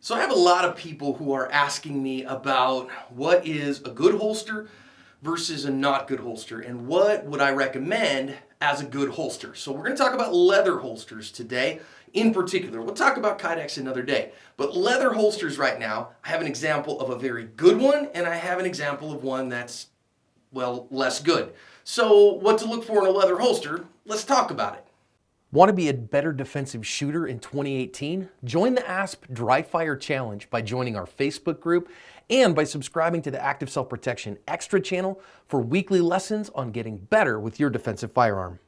So I have a lot of people who are asking me about what is a good holster versus a not good holster and what would I recommend as a good holster. So we're going to talk about leather holsters today in particular. We'll talk about Kydex another day. But leather holsters right now, I have an example of a very good one and I have an example of one that's, well, less good. So what to look for in a leather holster, let's talk about it. Want to be a better defensive shooter in 2018? Join the ASP Dry Fire Challenge by joining our Facebook group and by subscribing to the Active Self-Protection Extra channel for weekly lessons on getting better with your defensive firearm.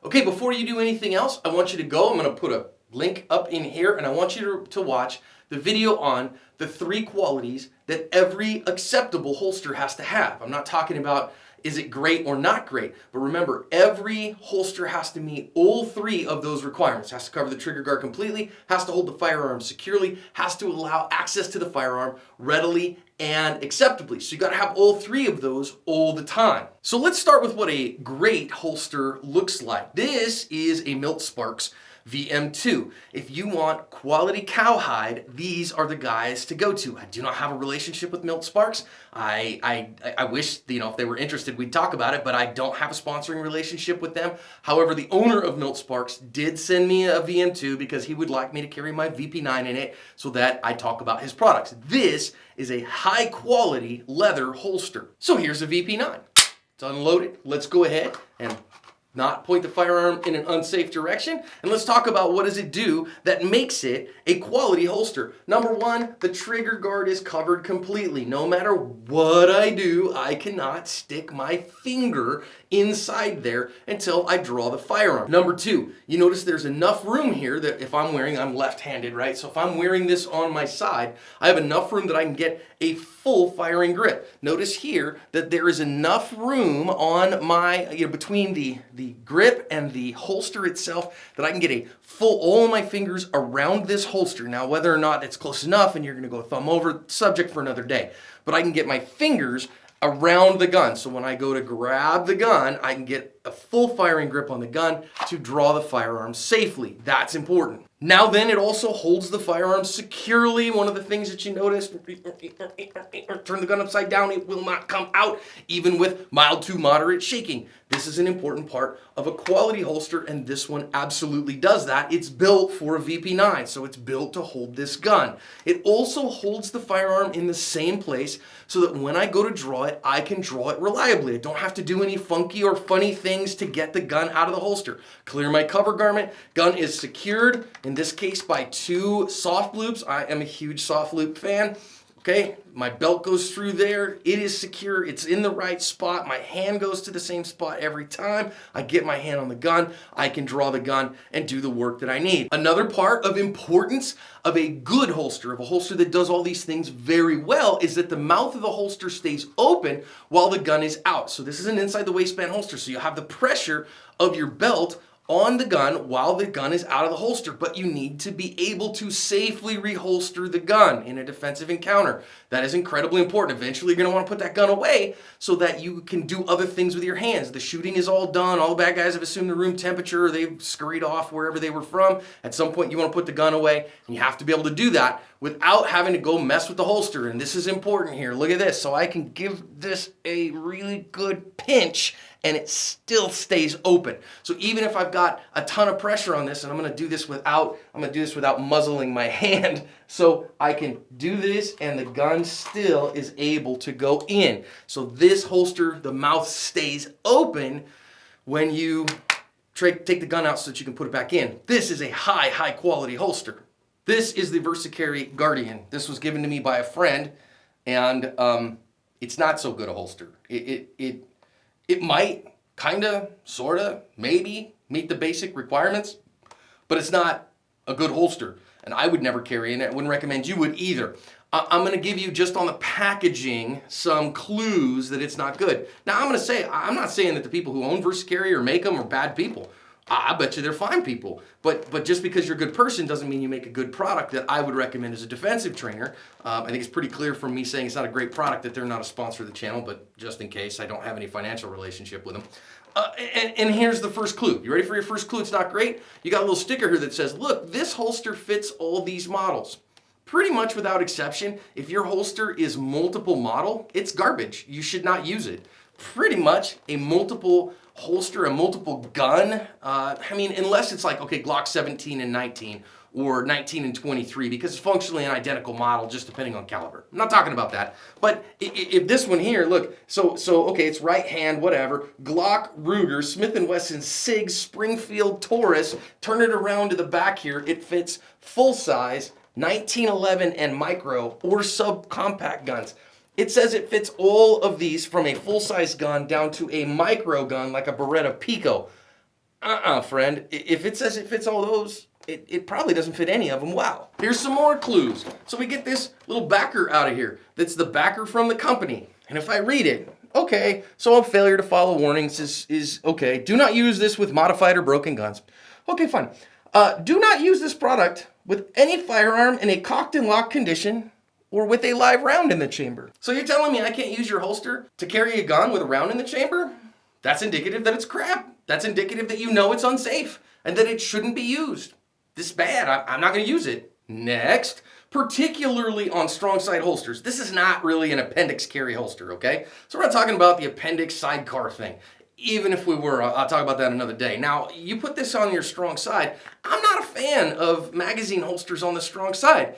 Okay, before you do anything else, I want you to go. I'm going to put a link up in here and I want you to watch the video on the 3 qualities that every acceptable holster has to have. I'm not talking about is it great or not great, but remember, every holster has to meet all 3 of those requirements. Has to cover the trigger guard completely, has to hold the firearm securely, has to allow access to the firearm readily and acceptably. So you got to have all 3 of those all the time. So let's start with what a great holster looks like. This is a Milt Sparks VM2. If you want quality cowhide, these are the guys to go to. I do not have a relationship with Milt Sparks. I wish, if they were interested, we'd talk about it, but I don't have a sponsoring relationship with them. However, the owner of Milt Sparks did send me a VM2 because he would like me to carry my VP9 in it so that I talk about his products. This is a high quality leather holster. So here's a VP9. It's unloaded. Let's go ahead and not point the firearm in an unsafe direction. And let's talk about what does it do that makes it a quality holster. Number 1, the trigger guard is covered completely. No matter what I do, I cannot stick my finger inside there until I draw the firearm. Number 2, you notice there's enough room here that if I'm left-handed, right? So if I'm wearing this on my side, I have enough room that I can get a full firing grip. Notice here that there is enough room on my, between the grip and the holster itself that I can get a full, all of my fingers around this holster. Now, whether or not it's close enough and you're gonna go thumb over, subject for another day. But I can get my fingers around the gun. So when I go to grab the gun, I can get a full firing grip on the gun to draw the firearm safely. That's important. Now then, it also holds the firearm securely. One of the things that you notice, turn the gun upside down, it will not come out, even with mild to moderate shaking. This is an important part of a quality holster, and this one absolutely does that. It's built for a VP9, so it's built to hold this gun. It also holds the firearm in the same place so that when I go to draw it, I can draw it reliably. I don't have to do any funky or funny things to get the gun out of the holster. Clear my cover garment. Gun is secured, in this case, by 2 soft loops. I am a huge soft loop fan. Okay, my belt goes through there. It is secure. It's in the right spot. My hand goes to the same spot every time. I get my hand on the gun. I can draw the gun and do the work that I need. Another part of importance of a good holster, of a holster that does all these things very well, is that the mouth of the holster stays open while the gun is out. So this is an inside the waistband holster. So you have the pressure of your belt on the gun while the gun is out of the holster, but you need to be able to safely reholster the gun in a defensive encounter. That is incredibly important. Eventually, you're going to want to put that gun away so that you can do other things with your hands. The shooting is all done. All the bad guys have assumed the room temperature, or they've scurried off wherever they were from. At some point, you want to put the gun away, and you have to be able to do that without having to go mess with the holster. And this is important here. Look at this. So I can give this a really good pinch and it still stays open. So even if I've got a ton of pressure on this, and I'm gonna do this without muzzling my hand, so I can do this and the gun still is able to go in. So this holster, the mouth stays open when you take the gun out so that you can put it back in. This is a high quality holster. This is the Versacarry Guardian. This was given to me by a friend, and it's not so good a holster. It might kinda, sorta, maybe meet the basic requirements, but it's not a good holster. And I would never carry it, and I wouldn't recommend you would either. I'm gonna give you, just on the packaging, some clues that it's not good. Now I'm not saying that the people who own Versacarry or make them are bad people. I bet you they're fine people. But just because you're a good person doesn't mean you make a good product that I would recommend as a defensive trainer. I think it's pretty clear from me saying it's not a great product that they're not a sponsor of the channel, but just in case, I don't have any financial relationship with them. And here's the first clue. You ready for your first clue? It's not great. You got a little sticker here that says, look, this holster fits all these models. pretty much without exception, if your holster is multiple model, it's garbage. You should not use it. Pretty much a multiple holster, a multiple gun, I mean, unless it's like, okay, Glock 17 and 19 or 19 and 23, because it's functionally an identical model, just depending on caliber. I'm not talking about that. But if this one here, look, so okay, it's right hand, whatever, Glock, Ruger, Smith & Wesson, SIG, Springfield, Taurus, turn it around to the back here, it fits full size, 1911 and micro or subcompact guns. It says it fits all of these from a full-size gun down to a micro gun like a Beretta Pico. Friend. If it says it fits all those, it probably doesn't fit any of them. Wow. Here's some more clues. So we get this little backer out of here. That's the backer from the company. And if I read it, okay, so a failure to follow warnings is okay. Do not use this with modified or broken guns. Okay, fine. Do not use this product with any firearm in a cocked and locked condition or with a live round in the chamber. So you're telling me I can't use your holster to carry a gun with a round in the chamber? That's indicative that it's crap. That's indicative that you know it's unsafe and that it shouldn't be used. This bad, I'm not gonna use it. Next, particularly on strong side holsters. This is not really an appendix carry holster, okay? So we're not talking about the appendix sidecar thing. Even if we were, I'll talk about that another day. Now, you put this on your strong side. I'm not a fan of magazine holsters on the strong side.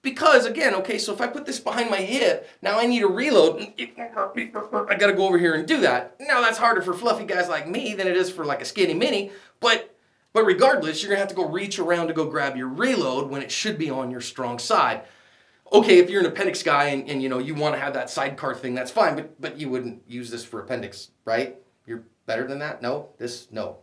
Because again, okay, so if I put this behind my hip, now I need a reload. I gotta go over here and do that. Now that's harder for fluffy guys like me than it is for like a skinny mini, but regardless, you're gonna have to go reach around to go grab your reload when it should be on your strong side. Okay, if you're an appendix guy and you know you want to have that sidecar thing, that's fine, but you wouldn't use this for appendix, right? You're better than that? No? No.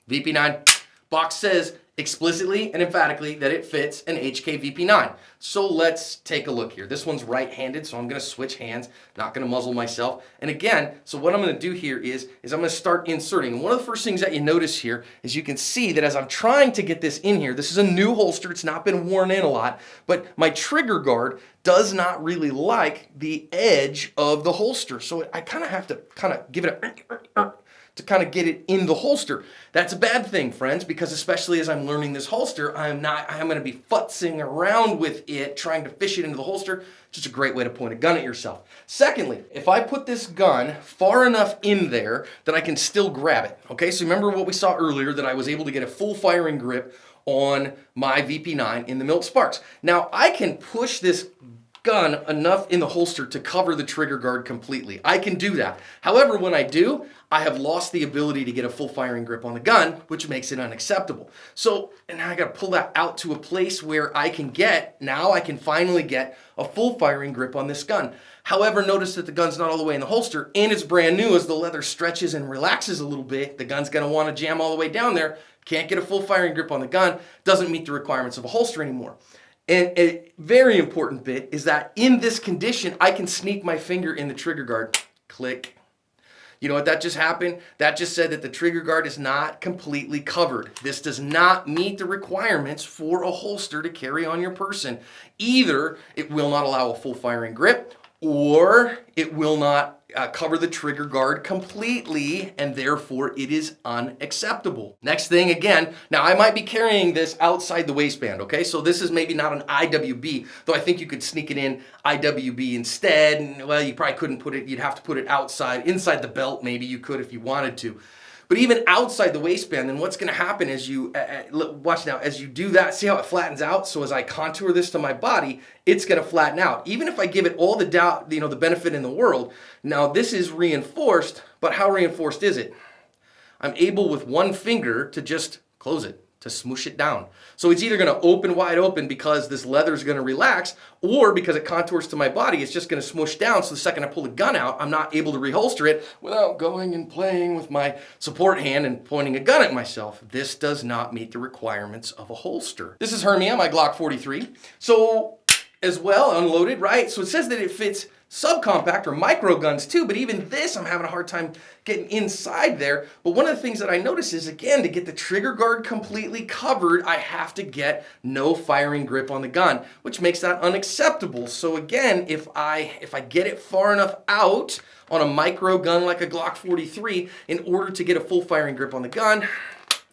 VP9 box says explicitly and emphatically that it fits an HK VP9. So let's take a look here. This one's right-handed, so I'm gonna switch hands, not gonna muzzle myself. And again, so what I'm gonna do here is I'm gonna start inserting. And one of the first things that you notice here is you can see that as I'm trying to get this in here, this is a new holster, it's not been worn in a lot, but my trigger guard does not really like the edge of the holster. So I kind of have to kind of give it a to kind of get it in the holster. That's a bad thing, friends, because especially as I'm learning this holster, I'm going to be futzing around with it, trying to fish it into the holster. Just a great way to point a gun at yourself. Secondly, if I put this gun far enough in there that I can still grab it, okay? So remember what we saw earlier, that I was able to get a full firing grip on my VP9 in the Milt Sparks. Now, I can push this gun enough in the holster to cover the trigger guard completely. I can do that. However, when I do, I have lost the ability to get a full firing grip on the gun, which makes it unacceptable. So now I got to pull that out to a place where I can finally get a full firing grip on this gun. However, notice that the gun's not all the way in the holster and it's brand new. As the leather stretches and relaxes a little bit, the gun's going to want to jam all the way down there. Can't get a full firing grip on the gun, doesn't meet the requirements of a holster anymore. And a very important bit is that in this condition, I can sneak my finger in the trigger guard. Click. You know what that just happened? That just said that the trigger guard is not completely covered. This does not meet the requirements for a holster to carry on your person. Either it will not allow a full firing grip, or it will not cover the trigger guard completely, and therefore it is unacceptable. Next thing, again, now I might be carrying this outside the waistband, okay? So this is maybe not an IWB, though I think you could sneak it in IWB instead. And, well, you probably couldn't put it, you'd have to put it outside, inside the belt, maybe you could if you wanted to. But even outside the waistband, then what's going to happen is watch now, as you do that, see how it flattens out? So as I contour this to my body, it's going to flatten out. Even if I give it all the doubt, the benefit in the world, now this is reinforced, but how reinforced is it? I'm able with one finger to just close it, to smoosh it down. So it's either going to open wide open because this leather is going to relax, or because it contours to my body, it's just going to smoosh down. So the second I pull the gun out, I'm not able to reholster it without going and playing with my support hand and pointing a gun at myself. This does not meet the requirements of a holster. This is Hermia, my Glock 43. So as well, unloaded, right? So it says that it fits subcompact or micro guns too, but even this I'm having a hard time getting inside there. But one of the things that I notice is, again, to get the trigger guard completely covered, I have to get no firing grip on the gun, which makes that unacceptable. So again, if I get it far enough out on a micro gun like a Glock 43 in order to get a full firing grip on the gun,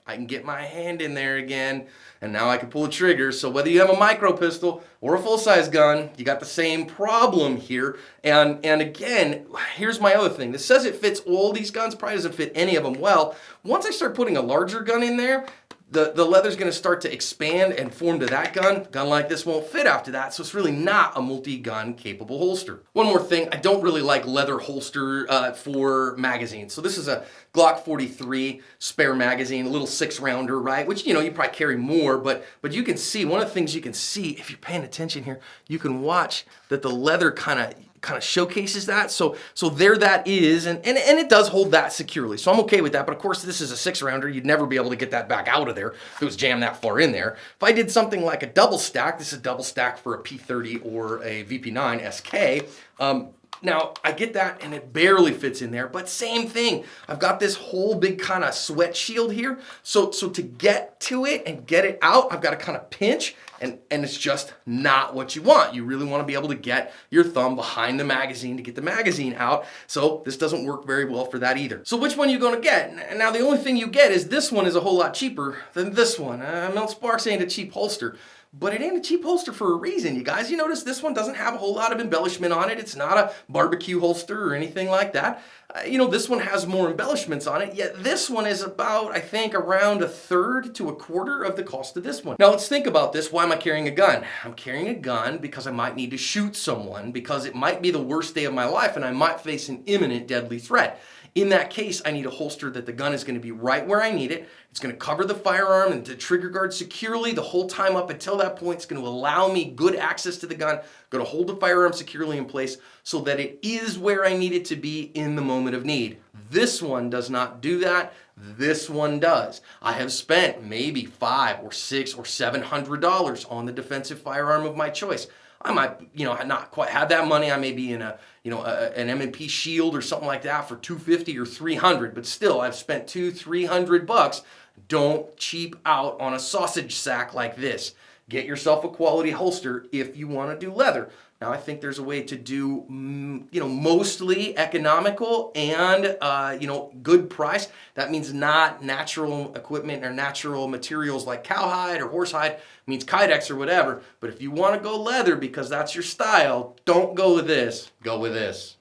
I can get my hand in there again, and now I can pull a trigger. So whether you have a micro pistol or a full-size gun, you got the same problem here. And again, here's my other thing. This says it fits all these guns, probably doesn't fit any of them well. Once I start putting a larger gun in there, the leather's going to start to expand and form to that gun. A gun like this won't fit after that, so it's really not a multi-gun capable holster. One more thing, I don't really like leather holster for magazines. So this is a Glock 43 spare magazine, a little 6-rounder, right? Which, you probably carry more, but you can see, one of the things you can see, if you're paying attention here, you can watch that the leather kind of showcases that. So there that is, and it does hold that securely. So I'm okay with that, but of course this is a 6-rounder. You'd never be able to get that back out of there if it was jammed that far in there. If I did something like a double stack, this is double stack for a P30 or a VP9 SK, now, I get that and it barely fits in there, but same thing. I've got this whole big kind of sweat shield here. So to get to it and get it out, I've got to kind of pinch, and it's just not what you want. You really want to be able to get your thumb behind the magazine to get the magazine out. So this doesn't work very well for that either. So which one are you going to get? Now, the only thing you get is this one is a whole lot cheaper than this one. Milt Sparks ain't a cheap holster. But it ain't a cheap holster for a reason, you guys. You notice this one doesn't have a whole lot of embellishment on it. It's not a barbecue holster or anything like that. This one has more embellishments on it, yet this one is about, I think, around 1/3 to 1/4 of the cost of this one. Now let's think about this. Why am I carrying a gun? I'm carrying a gun because I might need to shoot someone, because it might be the worst day of my life and I might face an imminent deadly threat. In that case, I need a holster that the gun is going to be right where I need it. It's going to cover the firearm and the trigger guard securely the whole time up until that point. It's going to allow me good access to the gun, going to hold the firearm securely in place so that it is where I need it to be in the moment of need. This one does not do that. This one does. I have spent maybe $500 or $600 or $700 on the defensive firearm of my choice. I might, not quite have that money. I may be in an M&P Shield or something like that for $250 or $300, but still, I've spent $200-300. Don't cheap out on a sausage sack like this. Get yourself a quality holster if you want to do leather. Now, I think there's a way to do, mostly economical and, good price. That means not natural equipment or natural materials like cowhide or horsehide. It means Kydex or whatever. But if you want to go leather because that's your style, don't go with this. Go with this.